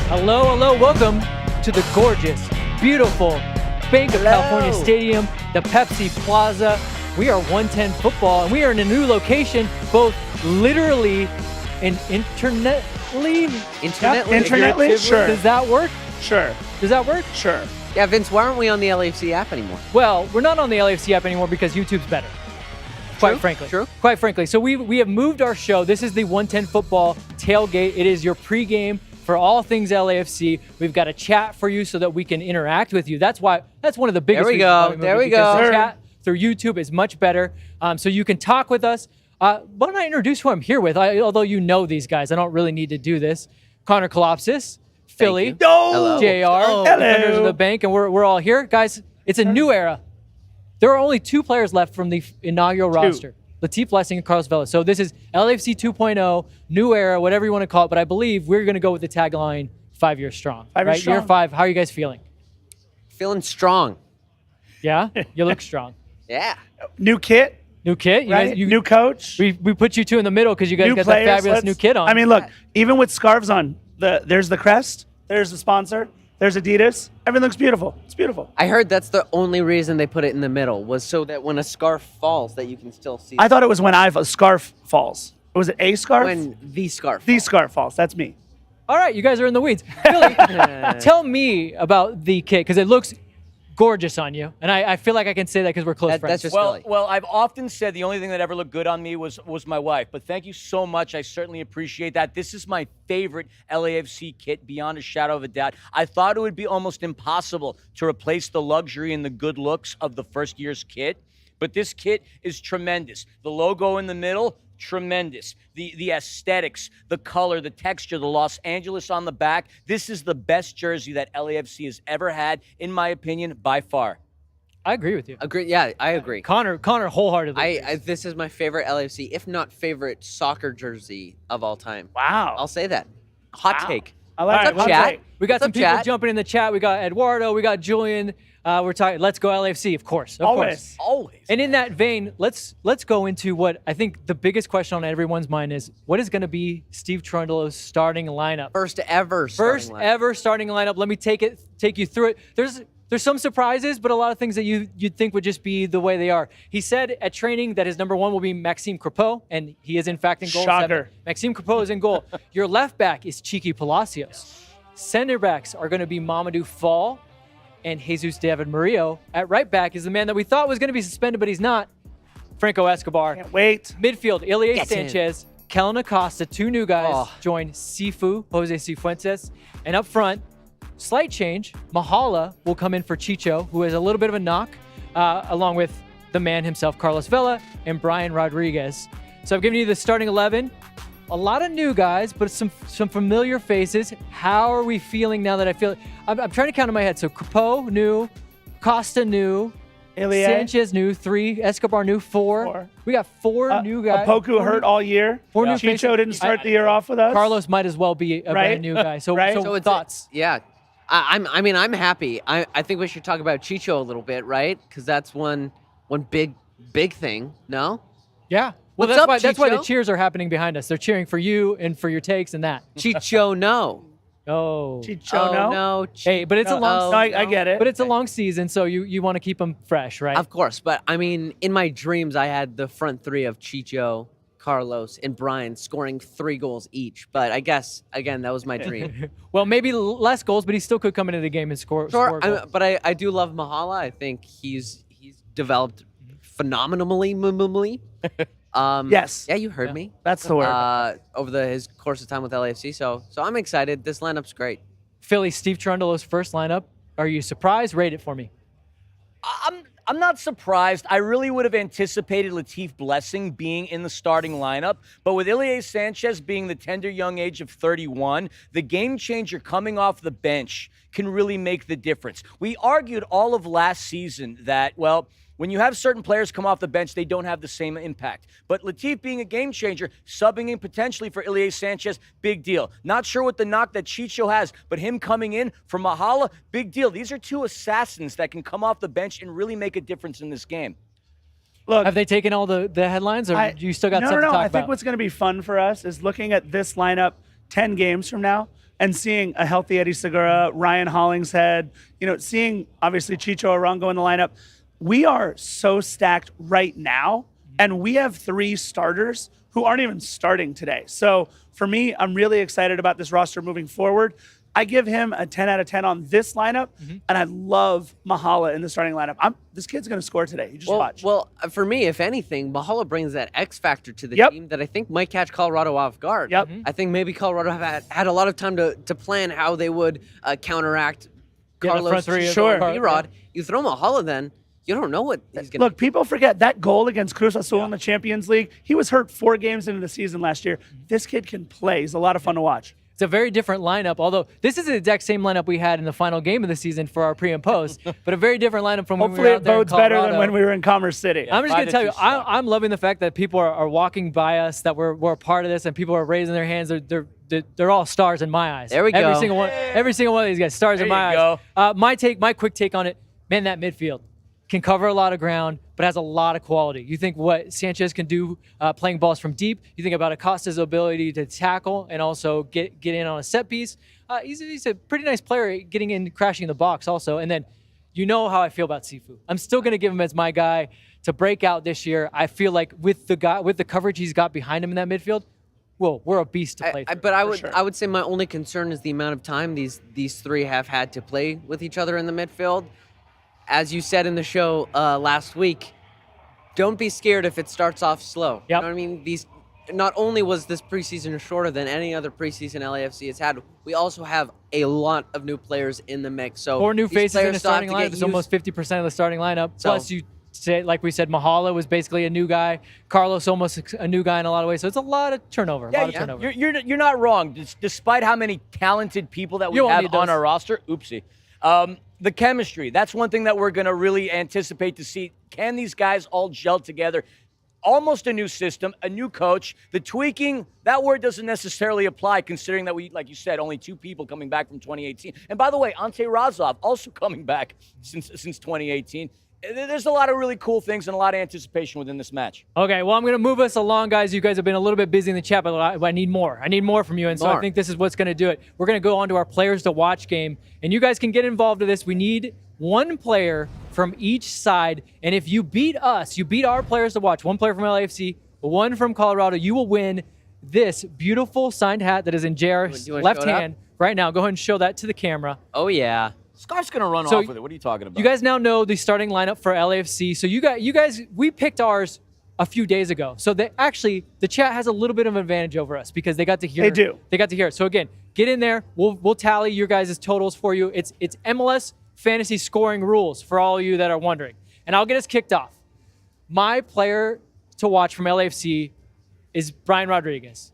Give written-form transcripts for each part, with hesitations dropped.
Hello, welcome to the gorgeous, beautiful Banc of California Stadium, the Pepsi Plaza. We are 110 Football, and we are in a new location, both literally and internetly. Internetly? Sure. Does that work? Sure. Does that work? Sure. Yeah, Vince, why aren't we on the LAFC app anymore? Well, we're not on the LAFC app anymore because YouTube's better. Quite frankly. True. Quite frankly. So we have moved our show. This is the 110 Football Tailgate. It is your pregame for all things LAFC. We've got a chat for you so that we can interact with you. That's one of the biggest reasons why we moved it, because the chat through YouTube is much better. So you can talk with us. Why don't I introduce who I'm here with? Although you know these guys, I don't really need to do this. Connor Kalopsis, Philly, JR, defenders of the Banc, and we're all here. Guys, it's a new era. There are only two players left from the inaugural roster. Latif Blessing and Carlos Vela. So this is LAFC 2.0, new era, whatever you want to call it. But I believe we're going to go with the tagline, 5 years strong. 5 years strong. Year 5, how are you guys feeling? Feeling strong. Yeah? You look strong. Yeah. New kit. New kit? You Right? guys, New coach. we put you two in the middle because you guys New got players. that fabulous new kit on. I mean, look, even with scarves on, there's the crest, there's the sponsor, there's Adidas. Everything looks beautiful. It's beautiful. I heard that's the only reason they put it in the middle, was so that when a scarf falls that you can still see. I thought it was when a scarf falls. Was it a scarf? when the scarf the falls. scarf falls. That's me. All right, you guys are in the weeds. Philly, tell me about the kit because it looks gorgeous on you. And I feel like I can say that because we're close friends. That's just Well, Philly. well, I've often said the only thing that ever looked good on me was my wife. But thank you so much. I certainly appreciate that. This is my favorite LAFC kit, beyond a shadow of a doubt. I thought it would be almost impossible to replace the luxury and the good looks of the first year's kit. But this kit is tremendous. The logo in the middle, tremendous. The aesthetics, the color, the texture, the Los Angeles on the back. This is the best jersey that LAFC has ever had, in my opinion, by far. I agree with you. Agree. Yeah, I agree. Connor wholeheartedly. This is my favorite LAFC, if not favorite soccer jersey of all time. Wow. I'll say that. Hot take. I like What's it. up, chat? We got What's some up, people chat? jumping in the chat. We got Eduardo. We got Julian. We're talking. Let's go LAFC, of course. Of course. Always. And in that vein, let's go into what I think the biggest question on everyone's mind is: what is going to be Steve Cherundolo's starting lineup? First ever starting lineup. Ever starting lineup. Let me take you through it. There's some surprises, but a lot of things that you'd think would just be the way they are. He said at training that his number one will be Maxime Crepeau, and he is in fact in goal. Shocker. Maxime Crepeau is in goal. Your left back is Cheeky Palacios. Center backs are going to be Mamadou Fall and Jesus David Murillo. At right back is the man that we thought was going to be suspended, but he's not, Franco Escobar. Can't wait. Midfield, Ilie Get in. Sanchez, Kellen Acosta, two new guys Oh. join Sifu, Jose Cifuentes. And up front, slight change, Mahala will come in for Chicho, who has a little bit of a knock, along with the man himself, Carlos Vela, and Brian Rodriguez. So I've given you the starting 11. A lot of new guys, but some familiar faces. How are we feeling now that I feel? I'm trying to count in my head. So Crepeau new, Costa new, Ilie. Sanchez new, 3, Escobar new, 4. We got 4 new guys. Apoku hurt all year. 4 new Chicho faces. didn't start the year off with us. Carlos might as well be a brand new guy. So, Right. so it's thoughts? Yeah. I'm happy. I think we should talk about Chicho a little bit, right? Because that's one big thing. No? Yeah. Well, What's up, that's why the Chicho? cheers are happening behind us. They're cheering for you and for your takes and that. Chicho, no. Oh. Chicho, no? no. Hey, but it's a long. No, I get it. But it's a long season, so you want to keep them fresh, right? Of course, but I mean, in my dreams, I had the front three of Chicho, Carlos, and Brian scoring 3 goals each. But I guess, again, that was my dream. Well, maybe less goals, but he still could come into the game and score. Sure, score a goal. but I do love Mahala. I think he's developed phenomenally. Yes. Yeah, you heard me. That's the word. Over his course of time with LAFC. So I'm excited. This lineup's great. Philly, Steve Cherundolo's first lineup. Are you surprised? Rate it for me. I'm not surprised. I really would have anticipated Latif Blessing being in the starting lineup. But with Ilie Sanchez being the tender young age of 31, the game changer coming off the bench can really make the difference. We argued all of last season that, well, when you have certain players come off the bench, they don't have the same impact. But Latif being a game changer, subbing in potentially for Ilie Sanchez, big deal. Not sure what the knock that Chicho has, but him coming in for Mahala, big deal. These are two assassins that can come off the bench and really make a difference in this game. Look, Have they taken all the headlines, or do you still got no, stuff no, to no. talk I about? think what's going to be fun for us is looking at this lineup 10 games from now, and seeing a healthy Eddie Segura, Ryan Hollingshead, seeing obviously Chicho Arango in the lineup. We are so stacked right now, and we have 3 starters who aren't even starting today. So for me, I'm really excited about this roster moving forward. I give him a 10 out of 10 on this lineup, and I love Mahala in the starting lineup. This kid's going to score today. You just watch. Well, for me, if anything, Mahala brings that X factor to the team that I think might catch Colorado off guard. I think maybe Colorado have had a lot of time to plan how they would counteract Carlos. B-Rod. You throw Mahala then, you don't know what he's going to Look, people forget that goal against Cruz Azul in the Champions League. He was hurt 4 games into the season last year. This kid can play. He's a lot of fun to watch. It's a very different lineup, although this is the exact same lineup we had in the final game of the season for our pre and post, but a very different lineup from when we were out there in Hopefully it bodes better than when we were in Commerce City. I'm just going to tell you, I'm loving the fact that people are walking by us, that we're a part of this, and people are raising their hands. They're all stars in my eyes. There we go. Every single one of these guys, stars in my eyes. My quick take on it, man, that midfield can cover a lot of ground, but has a lot of quality. You think what Sanchez can do playing balls from deep. You think about Acosta's ability to tackle and also get in on a set piece. He's a pretty nice player getting in, crashing in the box also. And then you know how I feel about Sifu. I'm still going to give him as my guy to break out this year. I feel like with the coverage he's got behind him in that midfield, well, we're a beast to play through. But I would say my only concern is the amount of time these 3 have had to play with each other in the midfield. As you said in the show last week, don't be scared if it starts off slow. You know what I mean? Not only was this preseason shorter than any other preseason LAFC has had, we also have a lot of new players in the mix. So 4 new faces in the starting lineup. It's almost 50% of the starting lineup. Plus, you say, like we said, Mahala was basically a new guy. Carlos almost a new guy in a lot of ways. So it's a lot of turnover. You're not wrong. Despite how many talented people that we have on our roster, oopsie. The chemistry, that's one thing that we're going to really anticipate to see. Can these guys all gel together? Almost a new system, a new coach. The tweaking, that word doesn't necessarily apply considering that we, like you said, only 2 people coming back from 2018. And by the way, Ante Razov also coming back since 2018. There's a lot of really cool things and a lot of anticipation within this match. Okay, well, I'm going to move us along, guys. You guys have been a little bit busy in the chat, but I need more. I need more from you, and so I think this is what's going to do it. We're going to go on to our players to watch game, and you guys can get involved in this. We need 1 player from each side, and if you beat us, you beat our players to watch, 1 player from LAFC, 1 from Colorado, you will win this beautiful signed hat that is in JR's left hand right now. Go ahead and show that to the camera. Oh, yeah. Scar's going to run off with it. What are you talking about? You guys now know the starting lineup for LAFC. So you guys, we picked ours a few days ago. So the chat has a little bit of an advantage over us because they got to hear. They do. They got to hear it. So again, get in there. We'll tally your guys' totals for you. It's MLS fantasy scoring rules for all of you that are wondering. And I'll get us kicked off. My player to watch from LAFC is Brian Rodriguez.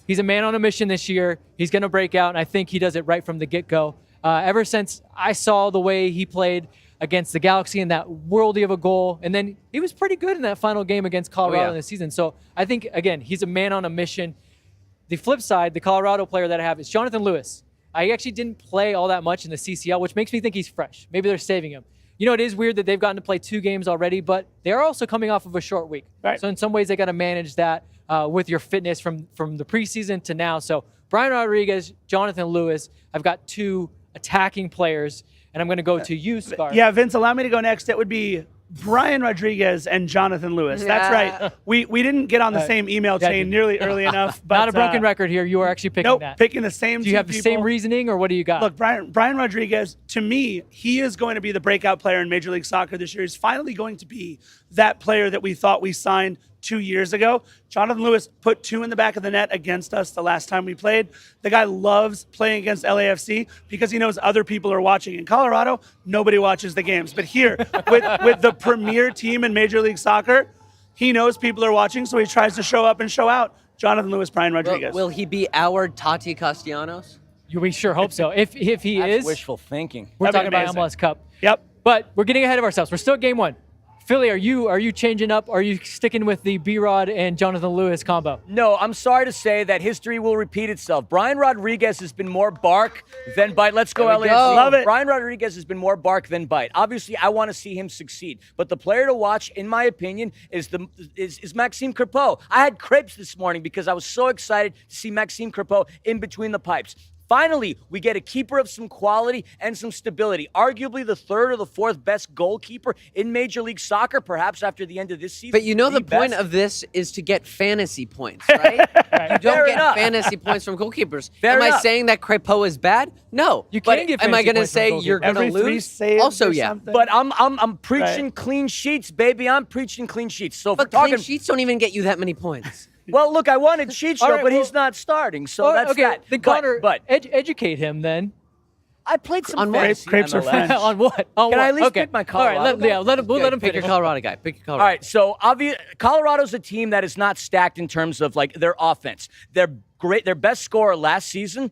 He's a man on a mission this year. He's going to break out, and I think he does it right from the get-go. Ever since I saw the way he played against the Galaxy in that worldie of a goal, and then he was pretty good in that final game against Colorado in the season. So I think, again, he's a man on a mission. The flip side, the Colorado player that I have is Jonathan Lewis. I actually didn't play all that much in the CCL, which makes me think he's fresh. Maybe they're saving him. You know, it is weird that they've gotten to play 2 games already, but they're also coming off of a short week. Right. So in some ways, they got to manage that with your fitness from the preseason to now. So Brian Rodriguez, Jonathan Lewis, I've got 2 attacking players, and I'm going to go to you, Scar. Yeah, Vince, allow me to go next. It would be Brian Rodriguez and Jonathan Lewis. That's right. We didn't get on the same email chain nearly early enough. But, not a broken record here. You are actually picking that. Picking the same. Do you have the same reasoning, or what do you got? Look, Brian Rodriguez, to me, he is going to be the breakout player in Major League Soccer this year. He's finally going to be that player that we thought we signed 2 years ago. Jonathan Lewis put 2 in the back of the net against us the last time we played. The guy loves playing against LAFC because he knows other people are watching. In Colorado, nobody watches the games. But here, with the premier team in Major League Soccer, he knows people are watching, so he tries to show up and show out. Jonathan Lewis, Brian Rodriguez. Will he be our Tati Castellanos? We sure hope so. If he That's is, wishful thinking. We're talking about MLS Cup. Yep. But we're getting ahead of ourselves. We're still at game 1. Philly, are you changing up? Are you sticking with the B-Rod and Jonathan Lewis combo? No, I'm sorry to say that history will repeat itself. Brian Rodriguez has been more bark than bite. Let's go, LAFC. Love it. Brian Rodriguez has been more bark than bite. Obviously, I want to see him succeed. But the player to watch, in my opinion, is Maxime Crepeau. I had crepes this morning because I was so excited to see Maxime Crepeau in between the pipes. Finally, we get a keeper of some quality and some stability. Arguably the third or the fourth best goalkeeper in Major League Soccer, perhaps after the end of this season. But you know the point of this is to get fantasy points, right? You don't get fantasy points from goalkeepers. Am I saying that Crépeau is bad? No. You can get fantasy am I going to points from say you're going to Every 3 lose? saves Also, or yeah. something. But I'm preaching clean sheets, baby. I'm preaching clean sheets. So if But we're talking, clean sheets don't even get you that many points. well, look, I wanted Cheech, All right, but well- he's not starting, so that's okay, that. then Connor, but educate him then. I played some On what? fantasy Crepes are MLS. French. On what? On Can what? I at least okay. pick my All right, Colorado guy? we'll let him Pick your finish. Colorado guy. Pick your Colorado. All right, so Colorado's a team that is not stacked in terms of like their offense. They're great. Their best scorer last season,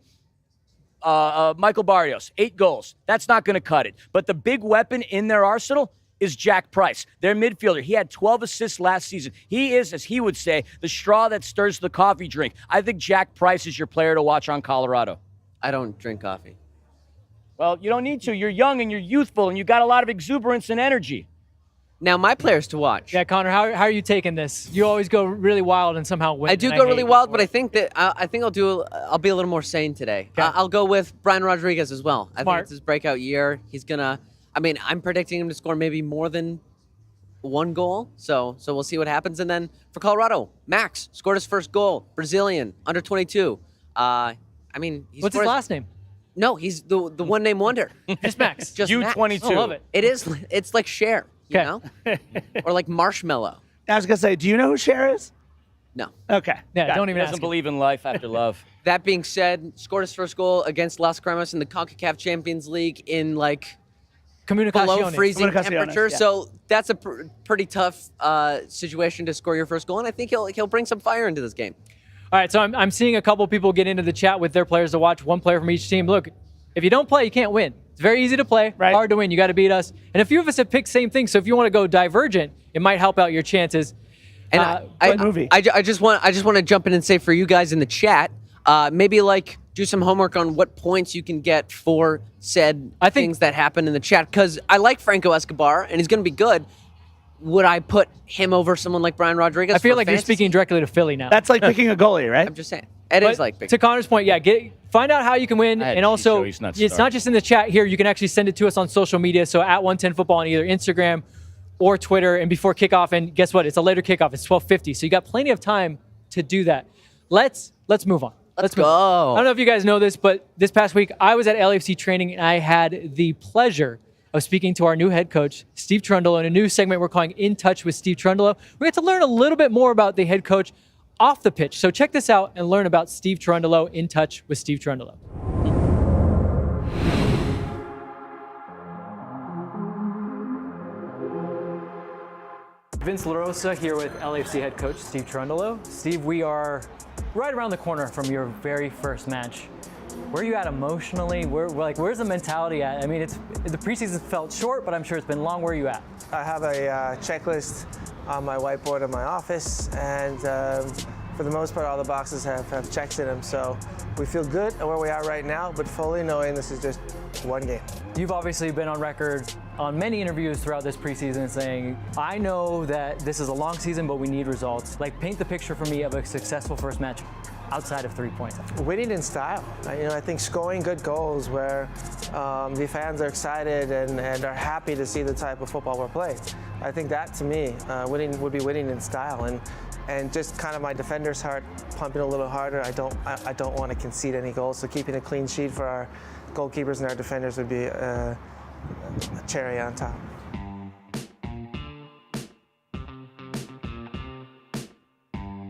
Michael Barrios, 8 goals. That's not going to cut it. But the big weapon in their arsenal is Jack Price, their midfielder. He had 12 assists last season. He is, as he would say, the straw that stirs the coffee drink. I think Jack Price is your player to watch on Colorado. I don't drink coffee. Well, you don't need to. You're young and you're youthful and you got a lot of exuberance and energy. Now, my players to watch. Yeah, Connor, how are you taking this? You always go really wild and somehow win. I do and go really hate wild, it. but I think that I'll be a little more sane today. Okay. I'll go with Brian Rodriguez as well. I think Smart. it's his breakout year. He's gonna. I'm predicting him to score maybe more than 1 goal. So we'll see what happens. And then for Colorado, Max scored his first goal. Brazilian, under 22. What's his last name? No, he's the one name wonder. Just Max. Just Max. U22. I love it. It's like Cher, you Okay. know, or like Marshmallow. I was gonna say, do you know who Cher is? No. Okay. Yeah, Got don't it. even Doesn't ask. believe in life after love. That being said, scored his first goal against Las Cremas in the CONCACAF Champions League in like below Comunicaciones. freezing Comunicaciones, temperature. yeah. So that's a pretty tough situation to score your first goal, and I think he'll bring some fire into this game. All right, so I'm seeing a couple people get into the chat with their players to watch, one player from each team. Look, if you don't play, you can't win. It's very easy to play, Right. hard to win. You got to beat us. And a few of us have picked same thing, so if you want to go divergent, it might help out your chances. And movie? I just want to jump in and say for you guys in the chat, maybe like do some homework on what points you can get for said things that happen in the chat, because I like Franco Escobar and he's going to be good. Would I put him over someone like Brian Rodriguez? I feel for like you're fantasy? speaking directly to Philly now. That's like picking a goalie, right? I'm just saying. It is like big. To Connor's point, yeah, find out how you can win, I had and also Chicho, he's not it's not starting. just in the chat here. You can actually send it to us on social media. So at 110football on either Instagram or Twitter, and before kickoff. And guess what? It's a later kickoff. It's 12:50, so you got plenty of time to do that. Let's move on. Let's move on. go. I don't know if you guys know this, but this past week I was at LAFC training, and I had the pleasure of speaking to our new head coach, Steve Cherundolo, in a new segment we're calling In Touch with Steve Cherundolo. We get to learn a little bit more about the head coach off the pitch. So check this out and learn about Steve Cherundolo, In Touch with Steve Cherundolo. Vince Rosa here with LAFC head coach Steve Cherundolo. Steve, we are right around the corner from your very first match. Where are you at emotionally? Where's the mentality at? I mean, the preseason felt short, but I'm sure it's been long. Where are you at? I have a checklist on my whiteboard in my office, and for the most part, all the boxes have checks in them. So we feel good at where we are right now, but fully knowing this is just one game. You've obviously been on record on many interviews throughout this preseason saying, I know that this is a long season, but we need results. Like, paint the picture for me of a successful first match outside of 3 points. Winning in style. I think scoring good goals where the fans are excited and are happy to see the type of football we're playing. I think that, to me, winning would be winning in style. And just kind of my defender's heart pumping a little harder. I don't want to concede any goals, so keeping a clean sheet for our goalkeepers and our defenders would be a cherry on top.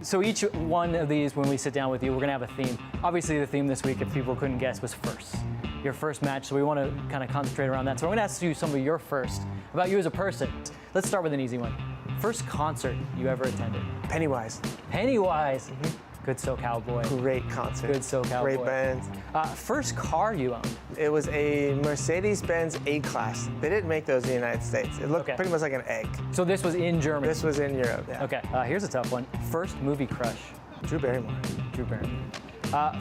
So each one of these, when we sit down with you, we're gonna have a theme. Obviously the theme this week, if people couldn't guess, was first. Your first match, so we wanna kind of concentrate around that. So we're gonna ask you some of your first, about you as a person. Let's start with an easy one. First concert you ever attended? Pennywise, Pennywise. Good SoCal boy. great concert. Good SoCal Great boy. band. First car you owned? It was a Mercedes-Benz A-Class. They didn't make those in the United States. It looked Okay. pretty much like an egg. So this was in Germany? This was in Europe, yeah. Okay, here's a tough one. First movie crush? Drew Barrymore. Drew Barrymore.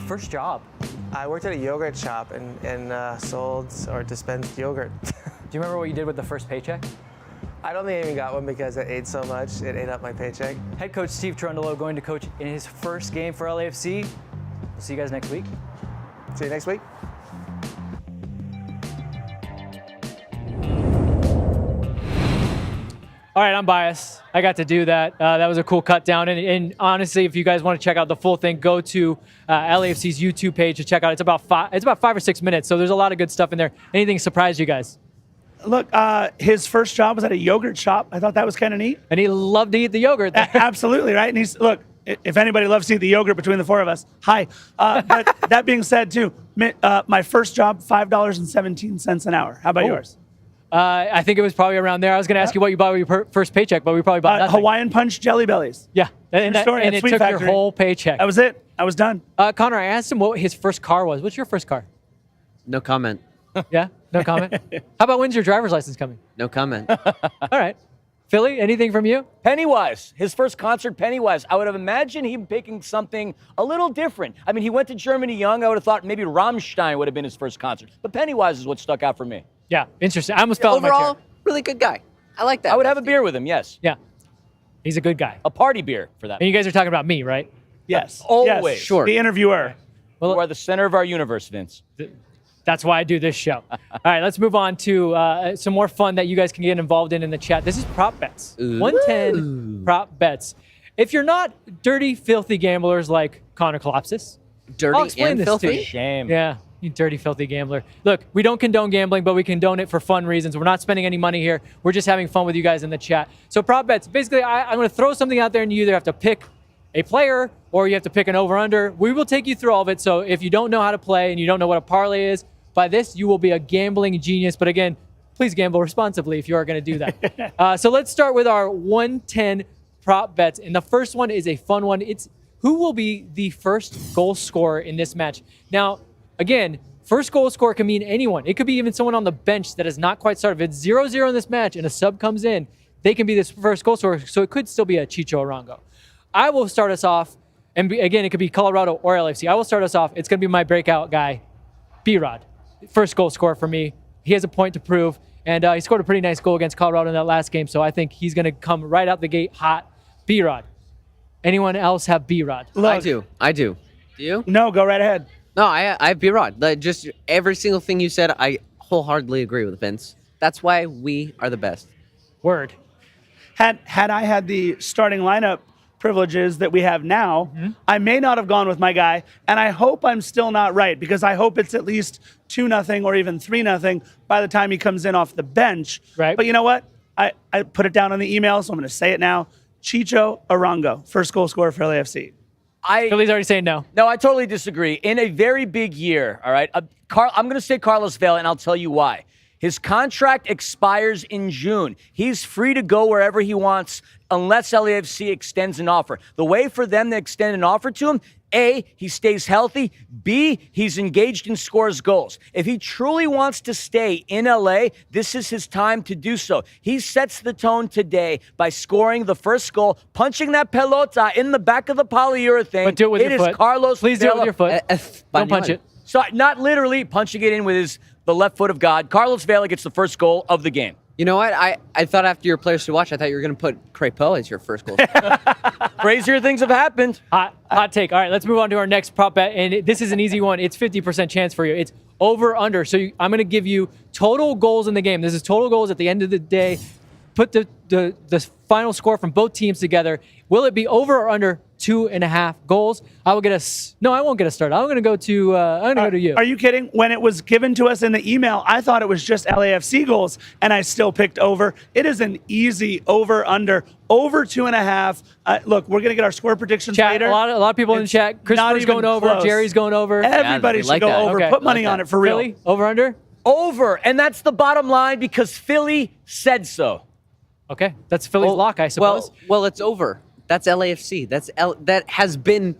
First job? I worked at a yogurt shop and sold or dispensed yogurt. Do you remember what you did with the first paycheck? I don't think I even got one because I ate so much, it ate up my paycheck. Head coach Steve Cherundolo going to coach in his first game for LAFC. We'll see you guys next week. See you next week. All right, I'm biased. I got to do that. That was a cool cut down. And honestly, if you guys want to check out the full thing, go to LAFC's YouTube page to check out. It's about 5 or 6 minutes, so there's a lot of good stuff in there. Anything surprise you guys? Look, his first job was at a yogurt shop. I thought that was kind of neat. And he loved to eat the yogurt. Absolutely, right? And he's, look, if anybody loves to eat the yogurt between the four of us, hi. But that being said, too, my first job, $5.17 an hour. How about yours? I think it was probably around there. I was going to ask you what you bought with your first paycheck, but we probably bought nothing. Hawaiian Punch Jelly Bellies. Yeah, and it Sweet took Factory. your whole paycheck. That was it. I was done. Connor, I asked him what his first car was. What's your first car? No comment. Yeah, no comment. How about when's your driver's license coming? No comment. All right. Philly, anything from you? Pennywise, his first concert, Pennywise. I would have imagined him picking something a little different. I mean, he went to Germany young. I would have thought maybe Rammstein would have been his first concert. But Pennywise is what stuck out for me. Yeah, interesting. I almost fell in my Overall, chair. really good guy. I like that. I would have a beer with him, yes. Yeah, he's a good guy. A party beer for that. And you guys are talking about me, right? Yes. Always. Yes. Sure. The interviewer. You are the center of our universe, Vince. That's why I do this show. All right, let's move on to some more fun that you guys can get involved in the chat. This is prop bets. 110 prop bets. If you're not dirty, filthy gamblers like Connor Kalopsis, I'll Dirty explain and this to filthy. you. Shame. Yeah, you dirty, filthy gambler. Look, we don't condone gambling, but we condone it for fun reasons. We're not spending any money here. We're just having fun with you guys in the chat. So prop bets, basically, I'm going to throw something out there and you either have to pick a player or you have to pick an over-under. We will take you through all of it. So if you don't know how to play and you don't know what a parlay is, by this, you will be a gambling genius. But again, please gamble responsibly if you are going to do that. So let's start with our 110 prop bets. And the first one is a fun one. It's who will be the first goal scorer in this match. Now, again, first goal scorer can mean anyone. It could be even someone on the bench that has not quite started. If it's 0-0 in this match and a sub comes in, they can be this first goal scorer. So it could still be a Chicho Arango. I will start us off. And again, it could be Colorado or LAFC. I will start us off. It's going to be my breakout guy, B-Rod. First goal scorer for me. He has a point to prove. And he scored a pretty nice goal against Colorado in that last game. So I think he's going to come right out the gate hot. B-Rod. Anyone else have B-Rod? I do. Do you? No, go right ahead. No, I have B-Rod. Like, just every single thing you said, I wholeheartedly agree with, Vince. That's why we are the best. Word. Had I had the starting lineup privileges that we have now, I may not have gone with my guy, and I hope I'm still not right, because I hope it's at least 2-0 or even 3-0 by the time he comes in off the bench. Right. But you know what? I put it down on the email, so I'm going to say it now. Chicho Arango, first goal scorer for LAFC. Philly's already saying no. No, I totally disagree. In a very big year, all right, I'm going to say Carlos Vela, and I'll tell you why. His contract expires in June. He's free to go wherever he wants unless LAFC extends an offer. The way for them to extend an offer to him, A, he stays healthy. B, he's engaged and scores goals. If he truly wants to stay in LA, this is his time to do so. He sets the tone today by scoring the first goal, punching that pelota in the back of the polyurethane. But do it with your foot. It is Carlos Please do it with your foot. Don't punch it. So not literally punching it in with the left foot of God. Carlos Vela gets the first goal of the game. You know what? I thought after your players to watch, I thought you were going to put Crepeau as your first goal. Crazier things have happened. Hot take. All right, let's move on to our next prop bet. And this is an easy one. It's 50% chance for you. It's over under. So I'm going to give you total goals in the game. This is total goals at the end of the day. Put the final score from both teams together. Will it be over or under 2.5 goals? I will get no, I won't get a start. I'm going to go to you. Are you kidding? When it was given to us in the email, I thought it was just LAFC goals, and I still picked over. It is an easy over 2.5. Look, we're going to get our score predictions Chat, later. a lot of people in the chat. Christopher's going over. close. Jerry's going over. Everybody we should like go that. over. Okay. Put money Like on that. it for real. Philly, over under? Over. And that's the bottom line because Philly said so. Okay, that's Philly's lock, I suppose. Well, it's over. That's LAFC. That has been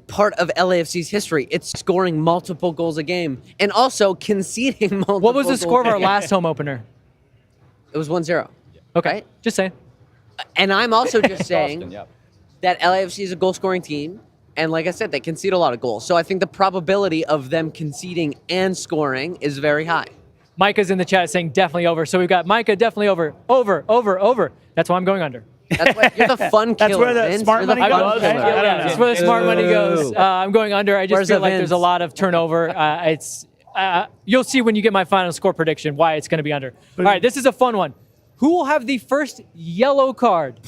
part of LAFC's history. It's scoring multiple goals a game and also conceding multiple What was the score of our goals. last home opener? It was 1-0. Okay, Right? just saying. And I'm also just saying Boston, yep. that LAFC is a goal-scoring team. And like I said, they concede a lot of goals. So I think the probability of them conceding and scoring is very high. Micah's in the chat saying definitely over. So we've got Micah definitely over. Over. That's why I'm going under. That's what you're the fun killer. That's where the Vince. smart You're the money fun goes. killer. I don't know. That's where the smart money goes. I'm going under. I just Where's feel the like Vince? there's a lot of turnover. You'll see when you get my final score prediction why it's going to be under. All right, this is a fun one. Who will have the first yellow card?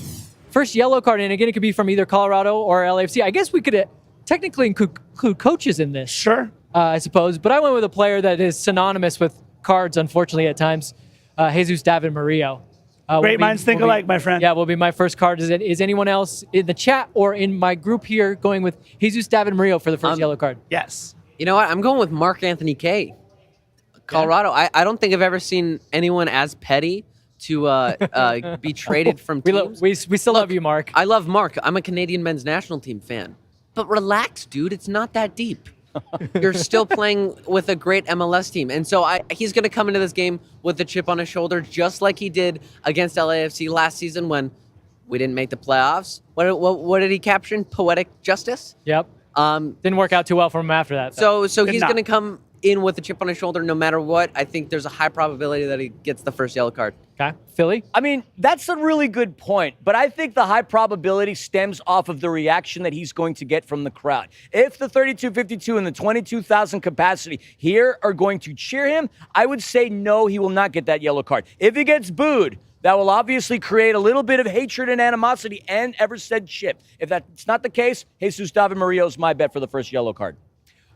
First yellow card, and again, it could be from either Colorado or LAFC. I guess we could technically include coaches in this. Sure. I suppose. But I went with a player that is synonymous with cards, unfortunately, at times. Jesus David Murillo. Great minds think alike, my friend. Yeah, will be my first card. Is anyone else in the chat or in my group here going with Jesus David Murillo for the first yellow card? Yes. You know what? I'm going with Mark Anthony Kaye. Colorado. I don't think I've ever seen anyone as petty to be traded from teams. We still love you, Mark. I love Mark. I'm a Canadian men's national team fan. But relax, dude. It's not that deep. You're still playing with a great MLS team. And so he's going to come into this game with a chip on his shoulder, just like he did against LAFC last season when we didn't make the playoffs. What did he caption? Poetic justice? Yep. Didn't work out too well for him after that. So he's not. going to come in with a chip on his shoulder no matter what. I think there's a high probability that he gets the first yellow card. Okay. Philly? I mean, that's a really good point, but I think the high probability stems off of the reaction that he's going to get from the crowd. If the 3252 and the 22,000 capacity here are going to cheer him, I would say no, he will not get that yellow card. If he gets booed, that will obviously create a little bit of hatred and animosity and ever said chip. If that's not the case, Jesus David Murillo is my bet for the first yellow card.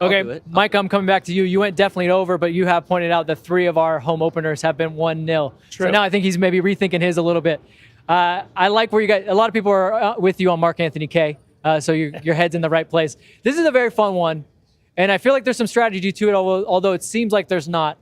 Okay, Mike, I'm coming back to you. You went definitely over, but you have pointed out that 3 of our home openers have been 1-0. True. So now I think he's maybe rethinking his a little bit. I like where you got a lot of people are with you on Mark Anthony Kaye, so your head's in the right place. This is a very fun one, and I feel like there's some strategy to it, although it seems like there's not.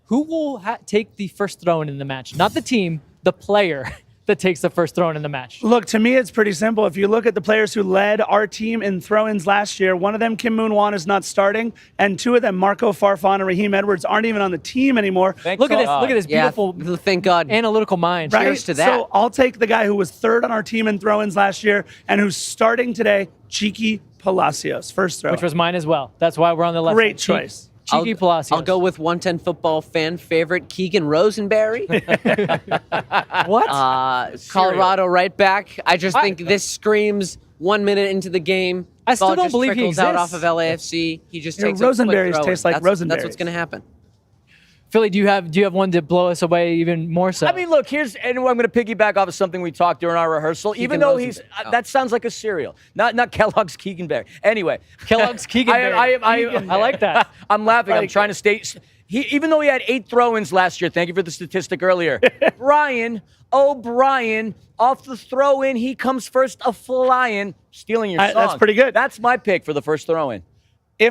Who will take the first throw-in in the match? Not the team, the player that takes the first throw-in in the match. Look, to me, it's pretty simple. If you look at the players who led our team in throw-ins last year, one of them, Kim Moon-Wan, is not starting, and 2 of them, Marco Farfan and Raheem Edwards, aren't even on the team anymore. Look at this beautiful thank God. analytical mind. Right? Cheers to that. So I'll take the guy who was 3rd on our team in throw-ins last year and who's starting today, Cheeky Palacios, first throw. Which was mine as well. That's why we're on the left. Great side. choice. Cheeky Palacios. I'll go with 110 football fan favorite Keegan Rosenberry. What? Colorado right back. I just think this screams 1 minute into the game. I still ball don't just believe he trickles out off exists. of LAFC. He just Yeah, takes a quick Rosenberries throw-in. taste like That's Rosenberries. what's going to happen. Philly, do you have one to blow us away even more so? I mean, look, I'm going to piggyback off of something we talked during our rehearsal. Even though Rosenberry. that sounds like a cereal, not Kellogg's Keeganberry. Anyway, Kellogg's Keeganberry. I like that. I'm laughing. I'm trying to stay. Even though he had 8 throw-ins last year, thank you for the statistic earlier. Brian O'Brien, off the throw-in, he comes first a flying, stealing your song. That's pretty good. That's my pick for the first throw-in.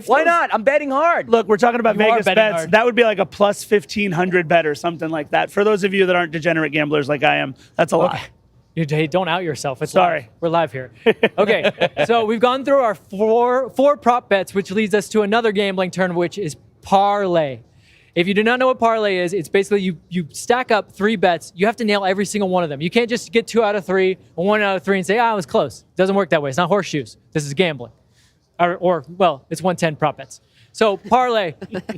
Why not? I'm betting hard. Look, we're talking about You are Vegas betting bets. hard. That would be like a plus 1,500 bet or something like that. For those of you that aren't degenerate gamblers like I am, that's a lot. Hey, don't out yourself. It's Sorry. live. We're live here. Okay, so we've gone through our four prop bets, which leads us to another gambling term, which is parlay. If you do not know what parlay is, it's basically you stack up 3 bets. You have to nail every single one of them. You can't just get 2 out of 3 or 1 out of 3 and say, it was close. It doesn't work that way. It's not horseshoes. This is gambling. Or it's 110 prop bets. So parlay,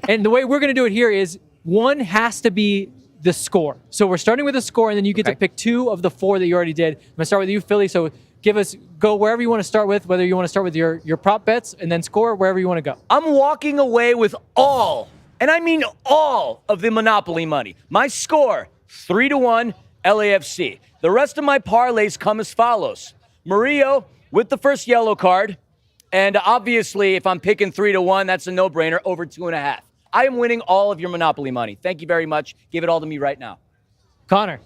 and the way we're going to do it here is one has to be the score. So we're starting with a score, and then you get to pick 2 of the 4 that you already did. I'm going to start with you, Philly. So go wherever you want to start with, whether you want to start with your prop bets and then score, wherever you want to go. I'm walking away with all, and I mean all, of the Monopoly money. My score, 3-1 LAFC. The rest of my parlays come as follows. Murillo with the first yellow card. And obviously, if I'm picking 3-1, that's a no-brainer, over 2.5. I am winning all of your Monopoly money. Thank you very much. Give it all to me right now. Connor,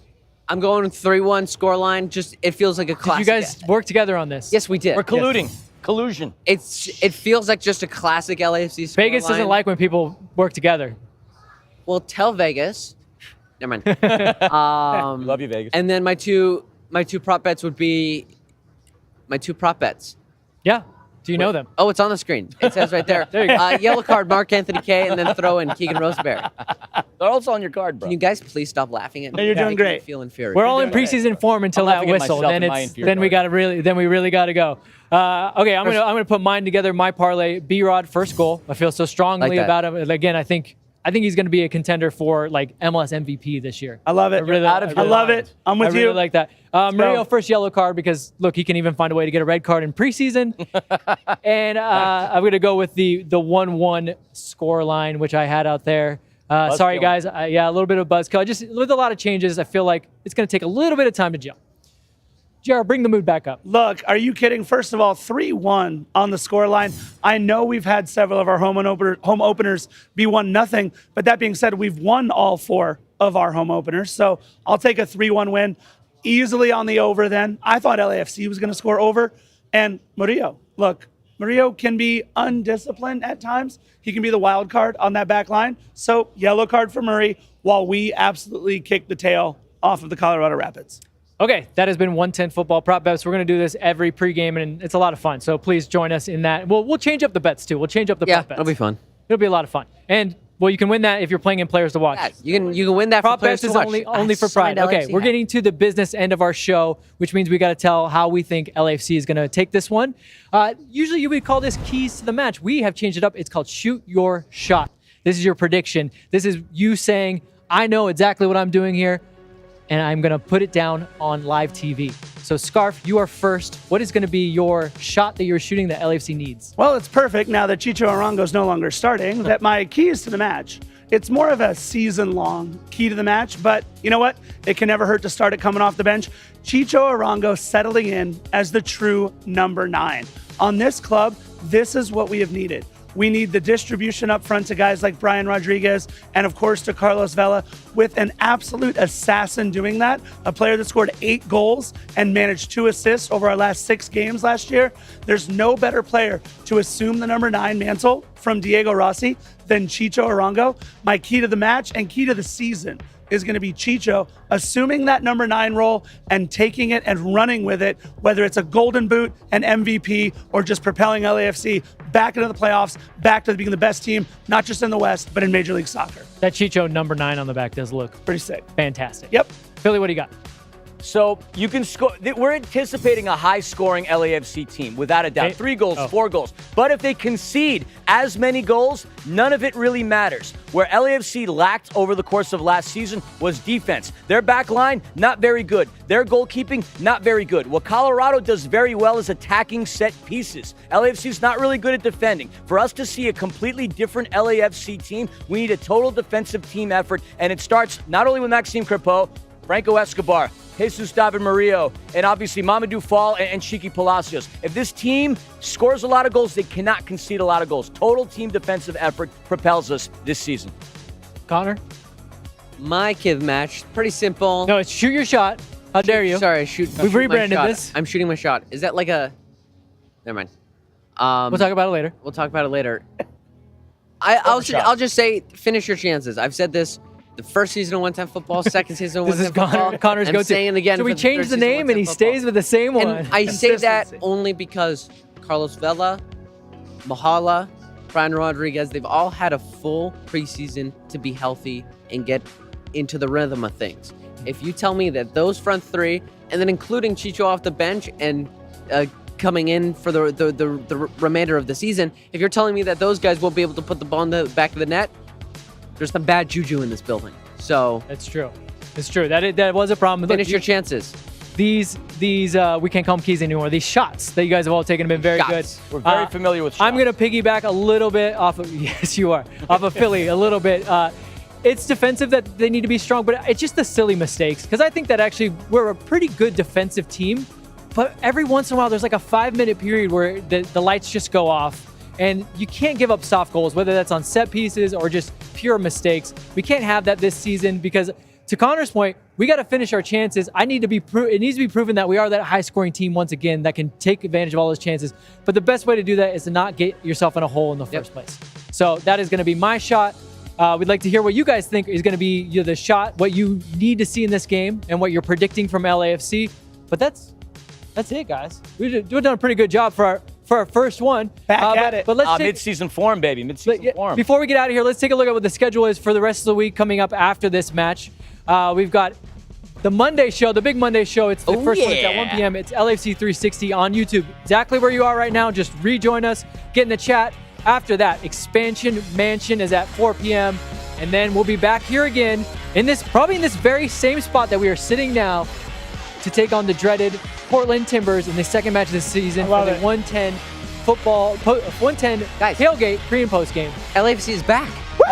I'm going 3-1 scoreline. Just it feels like a did classic. you guys work together on this? Yes, we did. We're colluding. Collusion. It feels like just a classic LAFC scoreline. Vegas doesn't like when people work together. Well, tell Vegas. Never mind. Love you, Vegas. And then my two prop bets would be my 2 prop bets. Yeah. Do you know them? Oh, it's on the screen. It says right there. There you go. Yellow card, Mark Anthony Kaye, and then throw in Keegan Rosenberry. They're also on your card, bro. Can you guys please stop laughing at me? No, you're doing Making me great. feel inferior. We're all in preseason form until I'm that laughing at whistle. myself Then and my inferiority. we really got to go. Okay, I'm gonna put mine together. My parlay, B-Rod first goal. I feel so strongly Like that. about him. Again, I think I think he's going to be a contender for like MLS MVP this year. I love it. I love it. I'm with you. I really you. like that. Murillo, first yellow card because, look, he can even find a way to get a red card in preseason. And I'm going to go with the 1-1 score line, which I had out there. Sorry, guys. A little bit of buzzkill. Just with a lot of changes, I feel like it's going to take a little bit of time to gel. Jared, bring the mood back up. Look, are you kidding? First of all, 3-1 on the scoreline. I know we've had several of our home openers be 1-0, but that being said, we've won all 4 of our home openers. So I'll take a 3-1 win easily on the over then. I thought LAFC was going to score over. And Murillo, look, Murillo can be undisciplined at times. He can be the wild card on that back line. So yellow card for Murray while we absolutely kick the tail off of the Colorado Rapids. Okay, that has been 110 Football Prop Bets. We're going to do this every pregame, and it's a lot of fun. So please join us in that. We'll change up the bets, too. We'll change up the prop bets. It'll be fun. It'll be a lot of fun. And, well, you can win that if you're playing in Players to Watch. Yeah, you can win that prop for Players bets to is Watch. only for pride. Okay, we're getting to the business end of our show, which means we got to tell how we think LAFC is going to take this one. Usually you would call this keys to the match. We have changed it up. It's called Shoot Your Shot. This is your prediction. This is you saying, I know exactly what I'm doing here, and I'm going to put it down on live TV. So, Scarf, you are first. What is going to be your shot that you're shooting that LAFC needs? Well, it's perfect now that Chicho Arango is no longer starting, that my keys to the match, it's more of a season-long key to the match, but you know what? It can never hurt to start it coming off the bench. Chicho Arango settling in as the true number 9. On this club, this is what we have needed. We need the distribution up front to guys like Brian Rodriguez and, of course, to Carlos Vela, with an absolute assassin doing that, a player that scored 8 goals and managed 2 assists over our last 6 games last year. There's no better player to assume the number 9 mantle from Diego Rossi than Chicho Arango. My key to the match and key to the season is going to be Chicho assuming that number 9 role and taking it and running with it, whether it's a golden boot, an MVP, or just propelling LAFC back into the playoffs, back to being the best team, not just in the West, but in Major League Soccer. That Chicho number 9 on the back does look pretty sick. Fantastic. Yep. Philly, what do you got? So you can score. We're anticipating a high-scoring LAFC team, without a doubt. 3 goals, 4 goals. But if they concede as many goals, none of it really matters. Where LAFC lacked over the course of last season was defense. Their back line, not very good. Their goalkeeping, not very good. What Colorado does very well is attacking set pieces. LAFC's not really good at defending. For us to see a completely different LAFC team, we need a total defensive team effort, and it starts not only with Maxime Crepeau, Franco Escobar, Jesus David Murillo, and obviously Mamadou Fall and Shiki Palacios. If this team scores a lot of goals, they cannot concede a lot of goals. Total team defensive effort propels us this season. Connor? My kid match, pretty simple. No, it's shoot your shot. How dare you? Sorry, We've rebranded this. I'm shooting my shot. Is that like a... Never mind. We'll talk about it later. We'll talk about it later. I'll just say, finish your chances. I've said this the first season of 110 Football, second season of 110 Football. Connor's go-to. I'm saying it again. So we changed the name and he stays with the same one. And I say that only because Carlos Vela, Mahala, Brian Rodriguez, they've all had a full preseason to be healthy and get into the rhythm of things. If you tell me that those front 3, and then including Chicho off the bench and coming in for the remainder of the season, if you're telling me that those guys won't be able to put the ball in the back of the net, there's some bad juju in this building. So that's true. It's true. That was a problem. Finish your chances. These we can't call them keys anymore. These shots that you guys have all taken have been very good. We're very familiar with shots. I'm going to piggyback a little bit off of, yes, you are, off of Philly a little bit. It's defensive that they need to be strong, but it's just the silly mistakes. Because I think that actually we're a pretty good defensive team, but every once in a while there's like a 5-minute period where the lights just go off. And you can't give up soft goals, whether that's on set pieces or just pure mistakes. We can't have that this season because, to Connor's point, we got to finish our chances. It needs to be proven that we are that high-scoring team once again that can take advantage of all those chances. But the best way to do that is to not get yourself in a hole in the first place. So that is going to be my shot. We'd like to hear what you guys think is going to be the shot, what you need to see in this game, and what you're predicting from LAFC. But that's it, guys. We've done a pretty good job for our first one. Back at it. But let's mid-season form, baby. Mid-season form. Before we get out of here, let's take a look at what the schedule is for the rest of the week coming up after this match. We've got the Monday show, the big Monday show. It's the first one. It's at 1 p.m. It's LAFC 360 on YouTube. Exactly where you are right now. Just rejoin us. Get in the chat. After that, Expansion Mansion is at 4 p.m. And then we'll be back here again probably in this very same spot that we are sitting now to take on the dreaded Portland Timbers in the second match of the season for the 110 tailgate pre and post game. LAFC is back.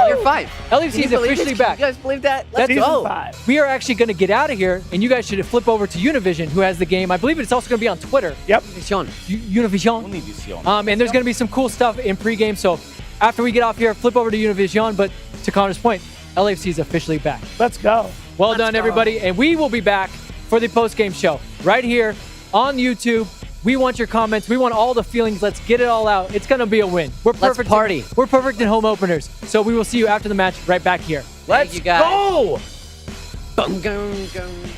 Year 5. LAFC is officially back. You guys believe that? Let's go. 5. We are actually going to get out of here, and you guys should flip over to Univision, who has the game. I believe it's also going to be on Twitter. Yep. Univision. And there's going to be some cool stuff in pregame. So after we get off here, flip over to Univision. But to Connor's point, LAFC is officially back. Let's go. Well done, everybody. And we will be back for the postgame show right here on YouTube. We want your comments. We want all the feelings. Let's get it all out. It's going to be a win. We're perfect. Let's party. We're perfect in home openers. So we will see you after the match right back here. Let's you guys. go! Boom, boom, boom.